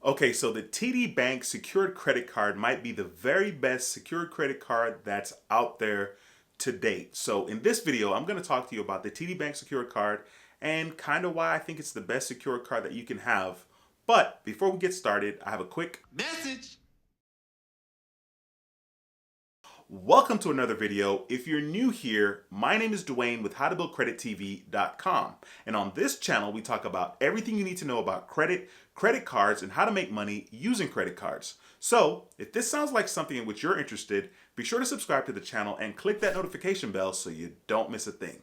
Okay, so the TD Bank secured credit card might be the very best secured credit card that's out there to date. So in this video, I'm going to talk to you about the TD Bank secured card and kind of why I think it's the best secured card that you can have. But before we get started, I have a quick Message. welcome to another video. If you're new here, my name is Dwayne with howtobuildcredittv.com. And on this channel, we talk about everything you need to know about credit, credit cards, and how to make money using credit cards. So if this sounds like something in which you're interested, be sure to subscribe to the channel and click that notification bell so you don't miss a thing.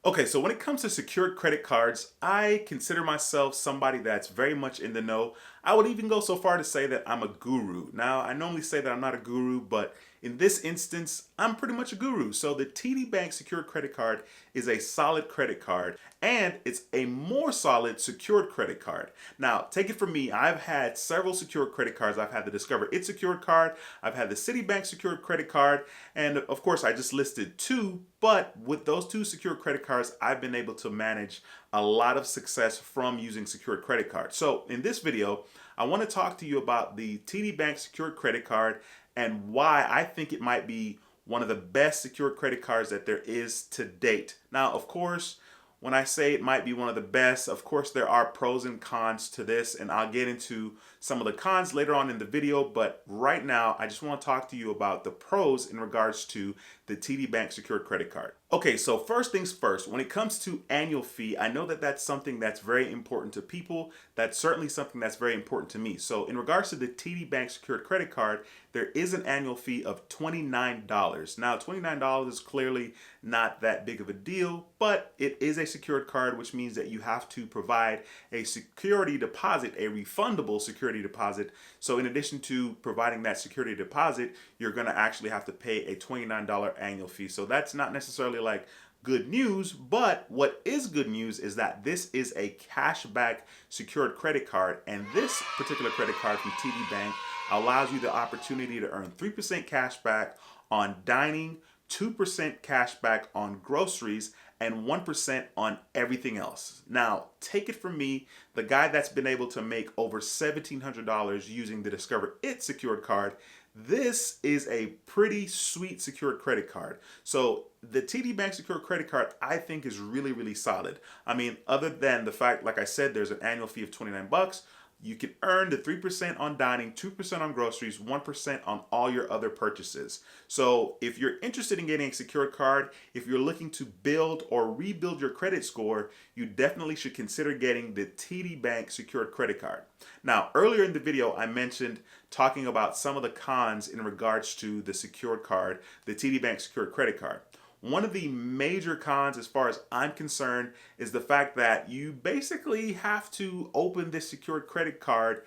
Okay, so when it comes to secured credit cards, I consider myself somebody that's very much in the know. I would even go so far to say that I'm a guru. Now, I normally say that I'm not a guru, but in this instance, I'm pretty much a guru. So the TD Bank secured credit card is a solid credit card, and it's a more solid secured credit card. Now, take it from me, I've had several secured credit cards. I've had the Discover It secured card, I've had the Citibank secured credit card, and of course, I just listed two, but with those two secured credit cards, I've been able to manage a lot of success from using secured credit cards. So in this video, I want to talk to you about the TD Bank secured credit card and why I think it might be one of the best secured credit cards that there is to date. Now, of course, when I say it might be one of the best, of course, there are pros and cons to this, and I'll get into some of the cons later on in the video, but right now, I just want to talk to you about the pros in regards to the TD Bank secured credit card. Okay, so first things first, when it comes to annual fee, I know that that's something that's very important to people. That's certainly something that's very important to me. So in regards to the TD Bank secured credit card, there is an annual fee of $29. Now, $29 is clearly not that big of a deal, but it is a secured card, which means that you have to provide a security deposit, a refundable security deposit. So in addition to providing that security deposit, you're going to actually have to pay a $29 annual fee. So that's not necessarily like good news, but what is good news is that this is a cashback secured credit card, and this particular credit card from TD Bank allows you the opportunity to earn 3% cash back on dining, 2% cash back on groceries, and 1% on everything else. Now, take it from me, the guy that's been able to make over $1,700 using the Discover It secured card. This is a pretty sweet secured credit card. So the TD Bank secured credit card, I think, is really, really solid. I mean, other than the fact, like I said, there's an annual fee of 29 bucks. You can earn the 3% on dining, 2% on groceries, 1% on all your other purchases. So if you're interested in getting a secured card, if you're looking to build or rebuild your credit score, you definitely should consider getting the TD Bank secured credit card. Now, earlier in the video, I mentioned talking about some of the cons in regards to the secured card, the TD Bank secured credit card. One of the major cons, as far as I'm concerned, is the fact that you basically have to open this secured credit card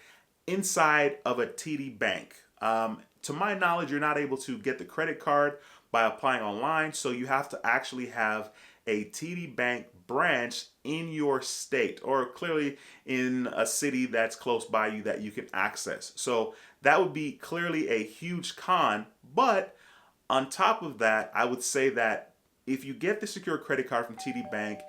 inside of a TD Bank. To my knowledge, you're not able to get the credit card by applying online, so you have to actually have a TD Bank branch in your state, or clearly in a city that's close by you that you can access. So that would be clearly a huge con, but on top of that, I would say that if you get the secured credit card from TD Bank,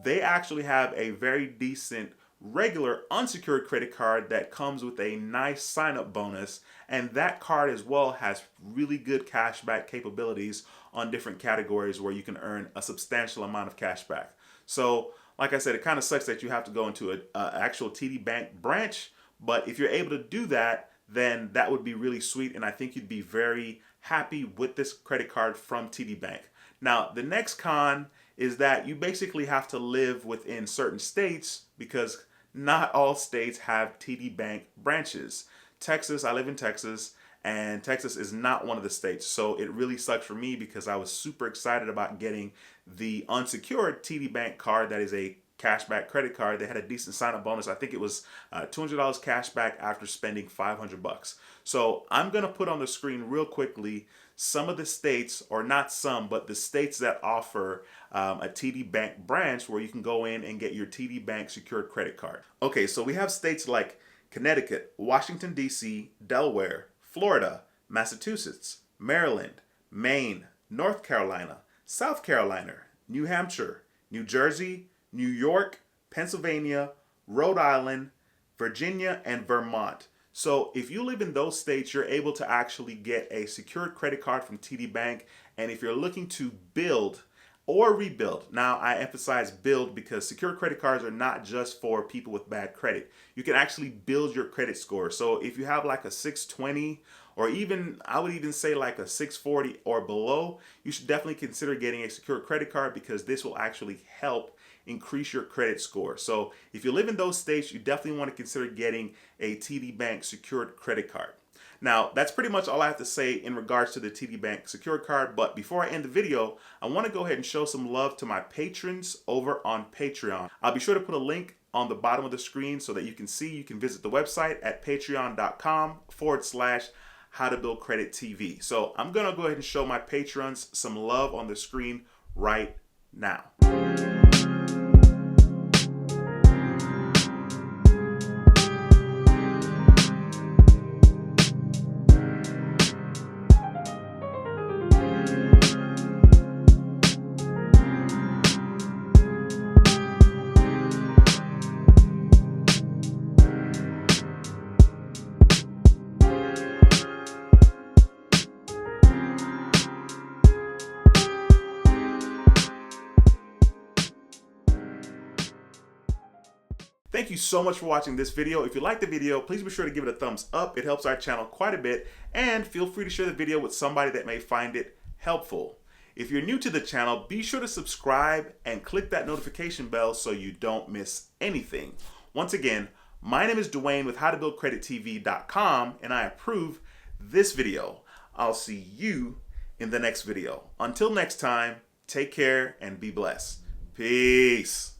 they actually have a very decent regular unsecured credit card that comes with a nice sign-up bonus, and that card as well has really good cashback capabilities on different categories where you can earn a substantial amount of cashback. So, like I said, it kind of sucks that you have to go into an actual TD Bank branch, but if you're able to do that, then that would be really sweet, and I think you'd be very happy with this credit card from TD Bank. Now, the next con is that you basically have to live within certain states because not all states have TD Bank branches. Texas, I live in Texas, and Texas is not one of the states. So it really sucks for me because I was super excited about getting the unsecured TD Bank card that is a cashback credit card. They had a decent sign-up bonus. I think it was $200 cash back after spending 500 bucks. So I'm going to put on the screen real quickly some of the states, or not some, but the states that offer a TD Bank branch where you can go in and get your TD Bank secured credit card. Okay, so we have states like Connecticut, Washington, D.C., Delaware, Florida, Massachusetts, Maryland, Maine, North Carolina, South Carolina, New Hampshire, New Jersey, New York, Pennsylvania, Rhode Island, Virginia, and Vermont. So if you live in those states, you're able to actually get a secured credit card from TD Bank. And if you're looking to build or rebuild, now I emphasize build because secured credit cards are not just for people with bad credit. You can actually build your credit score. So if you have like a 620 or even, I would even say like a 640 or below, you should definitely consider getting a secured credit card because this will actually help increase your credit score. So if you live in those states, you definitely want to consider getting a TD Bank secured credit card. Now, that's pretty much all I have to say in regards to the TD Bank secured card. But before I end the video, I want to go ahead and show some love to my patrons over on Patreon. I'll be sure to put a link on the bottom of the screen so that you can see. You can visit the website at patreon.com/howtobuildcredittv. So I'm going to go ahead and show my patrons some love on the screen right now. Thank you so much for watching this video. If you liked the video, please be sure to give it a thumbs up. It helps our channel quite a bit. And feel free to share the video with somebody that may find it helpful. If you're new to the channel, be sure to subscribe and click that notification bell so you don't miss anything. Once again, my name is Dwayne with howtobuildcredittv.com and I approve this video. I'll see you in the next video. Until next time, take care and be blessed. Peace.